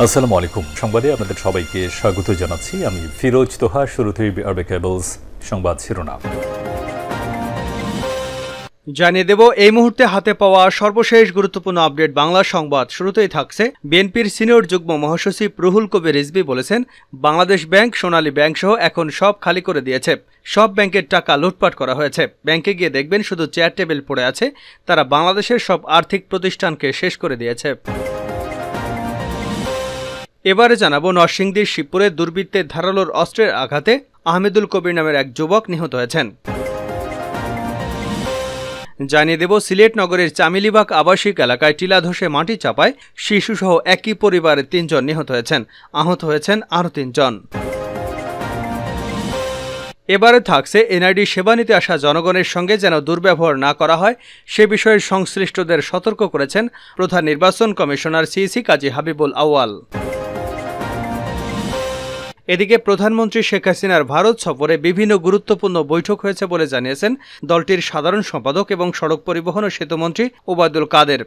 আসসালামু আলাইকুম। সংবাদে আপনাদের সবাইকে স্বাগত জানাচ্ছি। আমি ফিরোজ তোহা। শুরুতেই আরবে কেবলস সংবাদ শিরোনাম জানিয়ে দেব এই মুহূর্তে হাতে পাওয়া সর্বশেষ গুরুত্বপূর্ণ আপডেট বাংলা সংবাদ। শুরুতেই থাকছে বিএনপির সিনিয়র যুগ্ম মহাসচিব রুহুল কবির রিজভী বলেছেন, বাংলাদেশ ব্যাংক, সোনালী ব্যাংক সহ এখন সব খালি করে দিয়েছে। সব ব্যাংকের টাকা লুটপাট করা হয়েছে। ব্যাংকে গিয়ে দেখবেন শুধু চেয়ার টেবিল পড়ে আছে। তারা বাংলাদেশের সব আর্থিক প্রতিষ্ঠানকে শেষ করে দিয়েছে। এবারে জানাবো নরসিংদীর শিবপুরে দুর্বৃত্তের ধারালোর অস্ত্রের আঘাতে আহমেদুল কবির নামের এক যুবক নিহত হয়েছেন। জানিয়ে দেব সিলেট নগরের চামিলিবাগ আবাসিক এলাকায় টিলা ধসে মাটি চাপায় শিশুসহ একই পরিবারের ৩ জন নিহত হয়েছেন। আহত হয়েছেন আরও ৩ জন। এবারে থাকছে এনআইডি সেবা নিতে আসা জনগণের সঙ্গে যেন দুর্ব্যবহার না করা হয় সে বিষয়ে সংশ্লিষ্টদের সতর্ক করেছেন প্রধান নির্বাচন কমিশনার সিইসি কাজী হাবিবুল আউয়াল। এদিকে প্রধানমন্ত্রী শেখ হাসিনার ভারত সফরে বিভিন্ন গুরুত্বপূর্ণ বৈঠক হয়েছে বলে জানিয়েছেন দলটির সাধারণ সম্পাদক এবং সড়ক পরিবহন ও সেতুমন্ত্রী ওবায়দুল কাদের।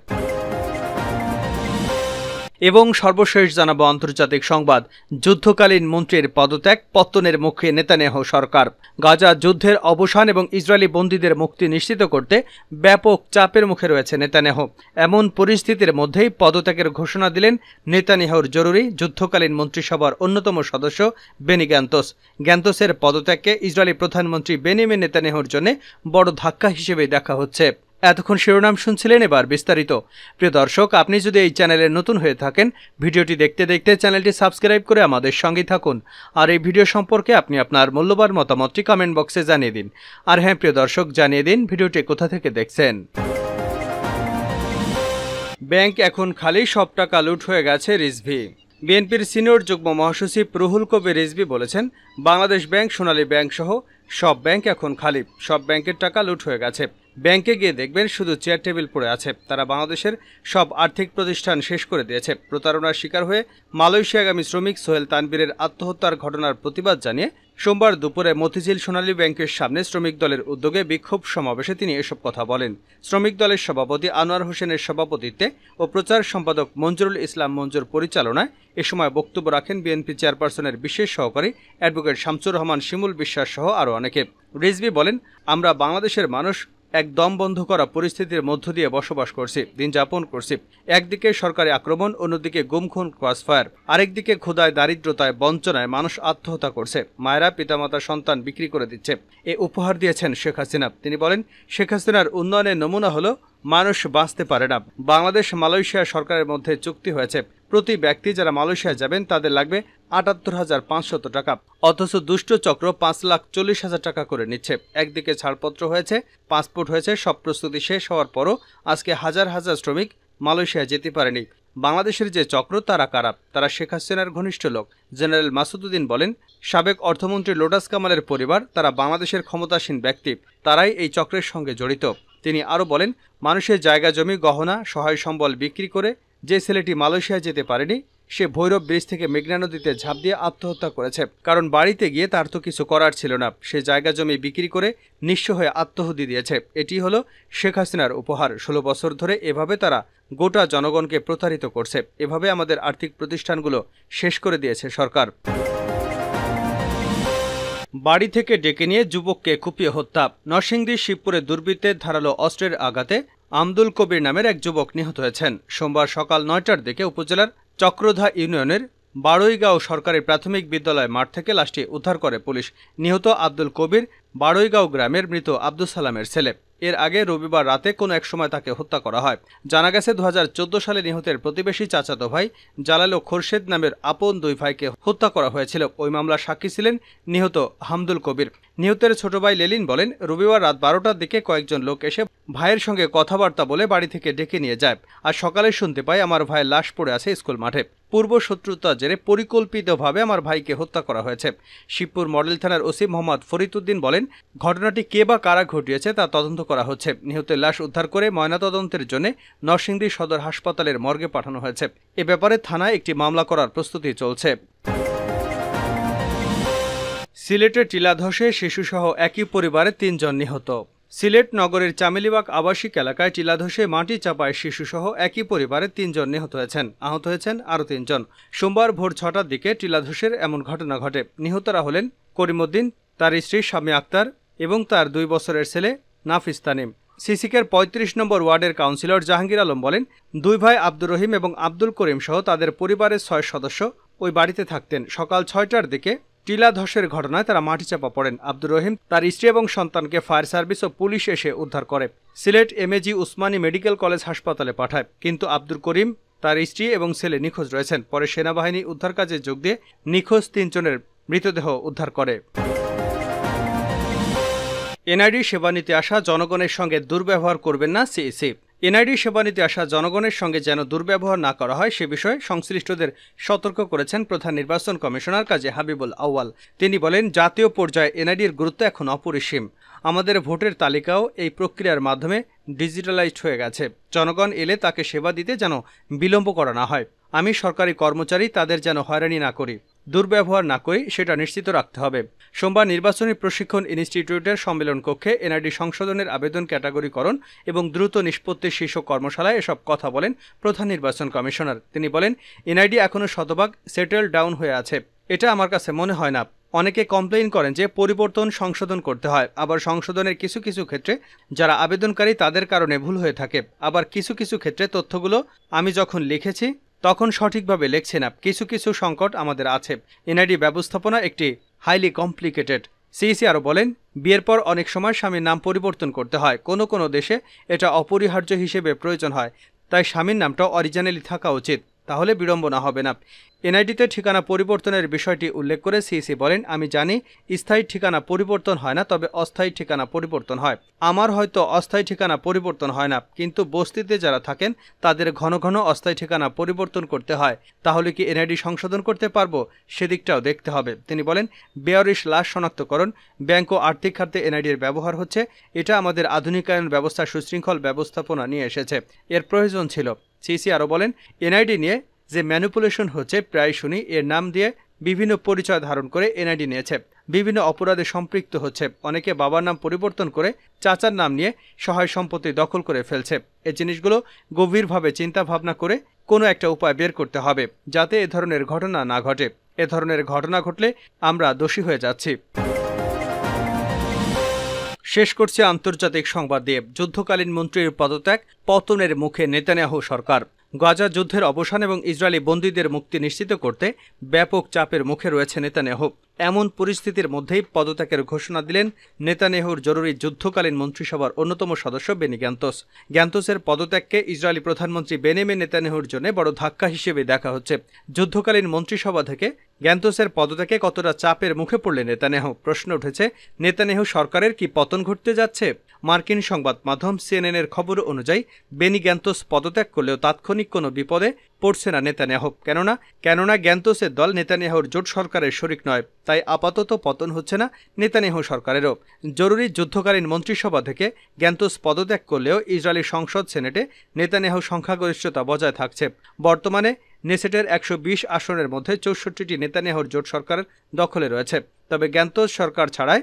এবং সর্বশেষ জানাবো আন্তর্জাতিক সংবাদ। যুদ্ধকালীন মন্ত্রীর পদত্যাগ, পত্তনের মুখে নেতানিয়াহু সরকার। গাজা যুদ্ধের অবসান এবং ইসরায়েলি বন্দীদের মুক্তি নিশ্চিত করতে ব্যাপক চাপের মুখে রয়েছে নেতানিয়াহু। এমন পরিস্থিতির মধ্যেই পদত্যাগের ঘোষণা দিলেন নেতানিয়াহুর জরুরি যুদ্ধকালীন মন্ত্রিসভার অন্যতম সদস্য বেনি গ্যান্তোস। গ্যান্তোসের পদত্যাগকে ইসরায়েলি প্রধানমন্ত্রী বেনিয়ামিন নেতানিয়াহুর জন্য বড় ধাক্কা হিসেবে দেখা হচ্ছে। এতক্ষণ শিরোনাম শুনছিলেন, এবার বিস্তারিত। প্রিয় দর্শক, আপনি যদি এই চ্যানেলে নতুন হয়ে থাকেন, ভিডিওটি দেখতে দেখতে চ্যানেলটি সাবস্ক্রাইব করে আমাদের সঙ্গে থাকুন। আর এই ভিডিও সম্পর্কে আপনি আপনার মূল্যবান মতামতটি কমেন্ট বক্সে জানিয়ে দিন। আর হ্যাঁ প্রিয় দর্শক, জানিয়ে দিন ভিডিওটি কোথা থেকে দেখছেন। ব্যাংক এখন খালি, সব টাকা লুট হয়ে গেছে রিজভী। বিএনপির সিনিয়র যুগ্ম মহাসচিব রুহুল কবির রিজভী বলেছেন, বাংলাদেশ ব্যাংক, সোনালী ব্যাংক সহ সব ব্যাংক এখন খালি। সব ব্যাংকের টাকা লুট হয়ে গেছে। ব্যাংকে গিয়ে দেখবেন শুধু চেয়ার টেবিল পড়ে আছে। তারা বাংলাদেশের সব আর্থিক প্রতিষ্ঠান শেষ করে দিয়েছে। প্রতারণার শিকার হয়ে মালয়েশিয়াগামী শ্রমিক সোহেল তানবীরের আত্মহত্যার ঘটনার প্রতিবাদ জানিয়ে সোমবার দুপুরে মতিঝিল সোনালী ব্যাংকের সামনে শ্রমিক দলের উদ্যোগে বিক্ষোভ সমাবেশে তিনি এসব কথা বলেন। শ্রমিক দলের সভাপতি আনোয়ার হোসেনের সভাপতিত্বে ও প্রচার সম্পাদক মঞ্জুরুল ইসলাম মঞ্জুর পরিচালনায় এ সময় বক্তব্য রাখেন বিএনপি চেয়ারপারসনের বিশেষ সহকারী অ্যাডভোকেট শামসুর রহমান শিমুল বিশ্বাস সহ আরও অনেকে। রিজভী বলেন, আমরা বাংলাদেশের মানুষ এক দম বন্ধ করা পরিস্থিতির মধ্য দিয়ে বসবাস করছি, দিন যাপন করছি। একদিকে সরকারি আক্রমণ, অন্যদিকে গুমখুন, ক্রসফায়ার, আরেকদিকে ক্ষুধায়, দারিদ্রতায়, বঞ্চনায় মানুষ আত্মহত্যা করছে। মায়েরা পিতামাতা সন্তান বিক্রি করে দিচ্ছে। এ উপহার দিয়েছেন শেখ হাসিনা। তিনি বলেন, শেখ হাসিনার উন্নয়নের নমুনা হলো মানুষ বাঁচতে পারে না। বাংলাদেশ মালয়েশিয়া সরকারের মধ্যে চুক্তি হয়েছে, প্রতি ব্যক্তি যারা মালয়েশিয়া যাবেন তাদের লাগবে ৭৮,৫০০ টাকা। অথচ দুষ্ট চক্র ৫,৪০,০০০ টাকা করে নিচ্ছে। একদিকে ছাড়পত্র হয়েছে, পাসপোর্ট হয়েছে, সব প্রস্তুতি শেষ হওয়ার পরও আজকে হাজার হাজার শ্রমিক মালয়েশিয়া যেতে পারেনি। বাংলাদেশের যে চক্র, তারা কারা? তারা শেখ হাসিনার ঘনিষ্ঠ লোক। জেনারেল মাসুদুদ্দিন বলেন, সাবেক অর্থমন্ত্রী লোটাস কামালের পরিবার, তারা বাংলাদেশের ক্ষমতাসীন ব্যক্তি, তারাই এই চক্রের সঙ্গে জড়িত। তিনি আরও বলেন, মানুষের জায়গা জমি, গহনা, সহায় সম্বল বিক্রি করে যে ছেলেটি মালয়েশিয়া যেতে পারেনি, সে ভৈরব ব্রিজ থেকে মেঘনা নদীতে ঝাঁপ দিয়ে আত্মহত্যা করেছে। কারণ বাড়িতে গিয়ে তার তো কিছু করার ছিল না। সে জায়গা জমি বিক্রি করে নিঃস্ব হয়ে আত্মহত্যা দিয়েছে। এটি হলো শেখ হাসিনার উপহার। 16 বছর ধরে এভাবে তারা গোটা জনগণকে প্রতারিত করছে। এভাবে আমাদের আর্থিক প্রতিষ্ঠানগুলো শেষ করে দিয়েছে সরকার। বাড়ি থেকে ডেকে নিয়ে যুবককে কুপিয়ে হত্যা। নরসিংদীর শিবপুরে দুর্বৃত্তের ধারালো অস্ত্রের আঘাতে আহমেদুল কবির নামের এক যুবক নিহত হয়েছেন। সোমবার সকাল ৯টার দিকে উপজেলার চক্রধা ইউনিয়নের বাড়ইগাঁও সরকারি প্রাথমিক বিদ্যালয় মাঠ থেকে লাশটি উদ্ধার করে পুলিশ। নিহত আব্দুল কবির বাড়ইগাঁও গ্রামের মৃত আব্দুল সালামের ছেলে। এর আগে রবিবার রাতে কোনো এক সময় তাকে হত্যা করা হয়। জানা গেছে ২০১৪ সালে নিহতের প্রতিবেশী চাচাতো ভাই জালাল ও খোরশেদ নামের আপন 2 ভাইকে হত্যা করা হয়েছিল। ওই মামলার সাক্ষী ছিলেন নিহত আহমেদুল কবির। নিহতের ছোট ভাই লেলিন বলেন, রবিবার রাত 12টার দিকে কয়েকজন লোক এসে ভাইয়ের সঙ্গে কথাবার্তা বলে বাড়ি থেকে ডেকে নিয়ে যায়। আর সকালে শুনতে পাই আমার ভাইয়ের লাশ পড়ে আছে স্কুল মাঠে। পূর্ব শত্রুতার জেরে পরিকল্পিতভাবে আমার ভাইকে হত্যা করা হয়েছে। শিবপুর মডেল থানার ওসি মোহাম্মদ ফরিদউদ্দিন বলেন, ঘটনাটি কে বা কারা ঘটিয়েছে তা তদন্ত করা হচ্ছে। নিহতের লাশ উদ্ধার করে ময়নাতদন্তের জন্য নরসিংদী সদর হাসপাতালের মর্গে পাঠানো হয়েছে। এ ব্যাপারে থানায় একটি মামলা করার প্রস্তুতি চলছে। সিলেটের টিলা ধসে শিশুসহ একই পরিবারের 3 জন নিহত। সিলেট নগরের চামেলিবাগ আবাসিক এলাকায় টিলা ধসে মাটি চাপায় শিশুসহ একই পরিবারের ৩ জন নিহত হয়েছেন। আহত হয়েছেন আরও ৩ জন। সোমবার ভোর ৬টার দিকে টিলা ধসের এমন ঘটনা ঘটে। নিহতরা হলেন করিমউদ্দিন, তার স্ত্রী শামী আক্তার এবং তার ২ বছরের ছেলে নাফিস তানিম। সিসিকের ৩৫ নম্বর ওয়ার্ডের কাউন্সিলর জাহাঙ্গীর আলম বলেন, ২ ভাই আব্দুর রহিম এবং আব্দুল করিম সহ তাদের পরিবারের ৬ সদস্য ওই বাড়িতে থাকতেন। সকাল ৬টার দিকে টিলা ধসের ঘটনায় তারা মাটি চাপা পড়েন। আব্দুর রহিম তার স্ত্রী এবং সন্তানকে ফায়ার সার্ভিস ও পুলিশ এসে উদ্ধার করে Sylhet MAG Usmani medical college হাসপাতালে পাঠায়। কিন্তু আব্দুল করিম, তার স্ত্রী এবং ছেলে নিখোঁজ রয়েছেন। পরে সেনাবাহিনী উদ্ধার কাজে যোগ দিয়ে নিখোঁজ ৩ জনের মৃতদেহ উদ্ধার করে। এনআইডি সেবা নিতে আসা জনগণের সঙ্গে দুর্ব্যবহার করবেন না সিইসি। এনআইডি সেবা নিতে আসা জনগণের সঙ্গে যেন দুর্ব্যবহার না করা হয় সে বিষয়ে সংশ্লিষ্টদের সতর্ক করেছেন প্রধান নির্বাচন কমিশনার কাজী হাবিবুল আউয়াল। তিনি বলেন, জাতীয় পর্যায়ে এনআইডির গুরুত্ব এখন অপরিসীম। আমাদের ভোটের তালিকাও এই প্রক্রিয়ার মাধ্যমে ডিজিটালাইজড হয়ে গেছে। জনগণ এলে তাকে সেবা দিতে যেন বিলম্ব করা না হয়। আমি সরকারি কর্মচারী, তাদের যেন হয়রানি না করি, দুর্ব্যবহার না করি, সেটা নিশ্চিত রাখতে হবে। সোমবার নির্বাচনী প্রশিক্ষণ ইনস্টিটিউটের সম্মেলন কক্ষে এনআইডি সংশোধনের আবেদন ক্যাটাগরিকরণ এবং দ্রুত নিষ্পত্তি শীর্ষক কর্মশালায় এসব কথা বলেন প্রধান নির্বাচন কমিশনার। তিনি বলেন, এনআইডি এখনও শতভাগ সেটেল ডাউন হয়ে আছে। এটা আমার কাছে মনে হয় না। অনেকে কমপ্লেইন করেন যে পরিবর্তন সংশোধন করতে হয়। আবার সংশোধনের কিছু কিছু ক্ষেত্রে যারা আবেদনকারী তাদের কারণে ভুল হয়ে থাকে। আবার কিছু কিছু ক্ষেত্রে তথ্যগুলো আমি যখন লিখেছি তখন সঠিকভাবে লিখছি না। কিছু কিছু সংকট আমাদের আছে। এনআইডি ব্যবস্থাপনা একটি হাইলি কমপ্লিকেটেড। সিইসি আরও বলেন, বিয়ের পর অনেক সময় স্বামীর নাম পরিবর্তন করতে হয়। কোনো কোনো দেশে এটা অপরিহার্য হিসেবে প্রয়োজন হয়। তাই স্বামীর নামটা অরিজিনালি থাকা উচিত, তাহলে বিড়ম্বনা হবে না। এনআইডিতে ঠিকানা পরিবর্তনের বিষয়টি উল্লেখ করে সিইসি বলেন, আমি জানি স্থায়ী ঠিকানা পরিবর্তন হয় না, তবে অস্থায়ী ঠিকানা পরিবর্তন হয়। আমার হয়তো অস্থায়ী ঠিকানা পরিবর্তন হয় না, কিন্তু বস্তিতে যারা থাকেন তাদের ঘন ঘন অস্থায়ী ঠিকানা পরিবর্তন করতে হয়। তাহলে কি এনআইডি সংশোধন করতে পারবো, সেদিকটাও দেখতে হবে। তিনি বলেন, বেয়ারিশ লাশ শনাক্তকরণ, ব্যাংক ও আর্থিক খাতে এনআইডির ব্যবহার হচ্ছে। এটা আমাদের আধুনিকায়ন ব্যবস্থা সুশৃঙ্খল ব্যবস্থাপনা নিয়ে এসেছে, এর প্রয়োজন ছিল। সিইসি আরও বলেন, এনআইডি নিয়ে যে ম্যানিপুলেশন হচ্ছে প্রায় শুনি। এর নাম দিয়ে বিভিন্ন পরিচয় ধারণ করে এনআইডি নিয়েছে, বিভিন্ন অপরাধে সম্পৃক্ত হচ্ছে। অনেকে বাবার নাম পরিবর্তন করে চাচার নাম নিয়ে সহায় সম্পত্তি দখল করে ফেলছে। এই জিনিসগুলো গভীরভাবে চিন্তা ভাবনা করে কোনো একটা উপায় বের করতে হবে, যাতে এ ধরনের ঘটনা না ঘটে। এ ধরনের ঘটনা ঘটলে আমরা দোষী হয়ে যাচ্ছি। শেষ করছে আন্তর্জাতিক সংবাদ দিয়ে। যুদ্ধকালীন মন্ত্রীর পদত্যাগ, পতনের মুখে নেতানিয়াহু সরকার। গাজা যুদ্ধের অবসান এবং ইসরায়েলি বন্দীদের মুক্তি নিশ্চিত করতে ব্যাপক চাপের মুখে রয়েছে নেতানিয়াহু। এমন পরিস্থিতির মধ্যেই পদত্যাগের ঘোষণা দিলেন নেতানিয়াহুর জরুরি যুদ্ধকালীন মন্ত্রিসভার অন্যতম সদস্য বেনি গ্যান্তস। গ্যান্তসের পদত্যাগকে ইসরায়েলি প্রধানমন্ত্রী বেনিয়ামিন নেতানিয়াহুর জন্য বড় ধাক্কা হিসেবে দেখা হচ্ছে। যুদ্ধকালীন মন্ত্রিসভা থেকে গ্যান্তসের পদত্যাগে কতটা চাপের মুখে পড়লেন নেতানিয়াহু? প্রশ্ন উঠেছে, নেতানিয়াহু সরকারের কি পতন ঘটতে যাচ্ছে? মার্কিন সংবাদ মাধ্যম সিএনএনের খবর অনুযায়ী বেনি গ্যান্তস পদত্যাগ করলেও তাৎক্ষণিক কোনো বিপদে পড়ছে না নেতানিয়াহু। কেননা গ্যান্তসের দল নেতানিয়াহুর জোট সরকারের শরিক নয়। তাই আপাতত পতন হচ্ছে না নেতানিয়াহু সরকারেরও। জরুরি যুদ্ধকালীন মন্ত্রিসভা থেকে গ্যান্তস পদত্যাগ করলেও ইসরায়েলি সংসদ সেনেটে নেতানিয়াহু সংখ্যাগরিষ্ঠতা বজায় থাকছে। বর্তমানে নেসেটের ১২০ আসনের মধ্যে ৬৪টি নেতানিয়াহুর জোট সরকারের দখলে রয়েছে। তবে গ্যান্তস সরকার ছাড়াই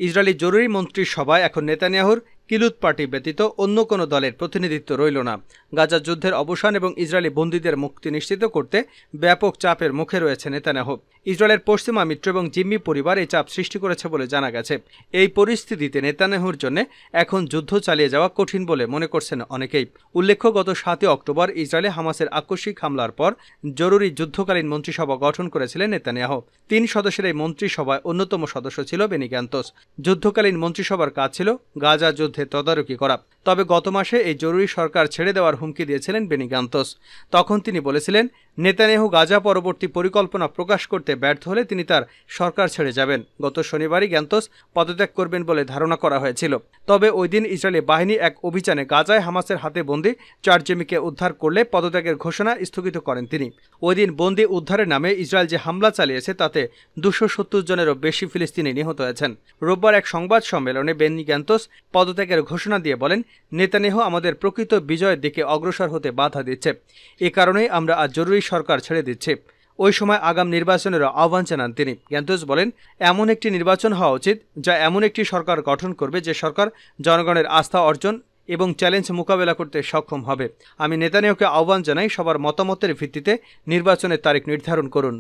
ইসরায়েলি জরুরি মন্ত্রিসভায় এখন নেতানিয়াহুর কিলুত পার্টি ব্যতীত অন্য কোনো দলের প্রতিনিধিত্ব রইল না। গাজা যুদ্ধের অবসান এবং ইসরায়েলি বন্দীদের মুক্তি নিশ্চিত করতে ব্যাপক চাপের মুখে রয়েছে নেতানিয়াহু। ইসরায়েলের পশ্চিমা মিত্র এবং জিম্মি পরিবার এই চাপ সৃষ্টি করেছে বলে জানা গেছে। এই পরিস্থিতিতে নেতানিয়াহুর জন্য এখন যুদ্ধ চালিয়ে যাওয়া কঠিন বলে মনে করছেন অনেকেই। উল্লেখ্য, গত ৭ অক্টোবর ইসরায়েলে হামাসের আকস্মিক হামলার পর জরুরি যুদ্ধকালীন মন্ত্রিসভা গঠন করেছিলেন নেতানিয়াহু। ৩ সদস্যের এই মন্ত্রিসভায় অন্যতম সদস্য ছিল বেনি গ্যান্তস। যুদ্ধকালীন মন্ত্রিসভার কাজ ছিল গাজা যুদ্ধে তদারকি করা। তবে গত মাসে এই জরুরি সরকার ছেড়ে দেওয়ার হুমকি দিয়েছিলেন বেনি গ্যান্তস। তখন তিনি বলেছিলেন, নেতানিয়াহু গাজা পরবর্তী পরিকল্পনা প্রকাশ করতে ব্যর্থ হলে তিনি তার সরকার ছেড়ে যাবেন। গত শনিবারই গ্যান্তস পদত্যাগ করবেন বলে ধারণা করা হয়েছিল। তবে ওই দিন ইসরায়েলি বাহিনী এক অভিযানে গাজায় হামাসের হাতে বন্দী ৪ জিম্মিকে উদ্ধার করলে পদত্যাগের ঘোষণা স্থগিত করেন তিনি। ওই দিন বন্দী উদ্ধারের নামে ইসরায়েল যে হামলা চালিয়েছে তাতে ২৭০ জনেরও বেশি ফিলিস্তিনি নিহত হয়েছেন। রোববার এক সংবাদ সম্মেলনে বেনি গ্যান্তস পদত্যাগের ঘোষণা দিয়ে বলেন, নেতানিয়াহু আমাদের প্রকৃত বিজয়ের দিকে অগ্রসর হতে বাধা দিচ্ছে। এ কারণেই আমরা আজ জরুরি সরকার ছেড়ে দিচ্ছি। ওই সময় আগাম নির্বাচনেরও আহ্বান জানান তিনি। গ্যান্তোস বলেন, এমন একটি নির্বাচন হওয়া উচিত যা এমন একটি সরকার গঠন করবে যে সরকার জনগণের আস্থা অর্জন এবং চ্যালেঞ্জ মোকাবেলা করতে সক্ষম হবে। আমি নেতানিয়াহুকে আহ্বান জানাই, সবার মতামতের ভিত্তিতে নির্বাচনের তারিখ নির্ধারণ করুন।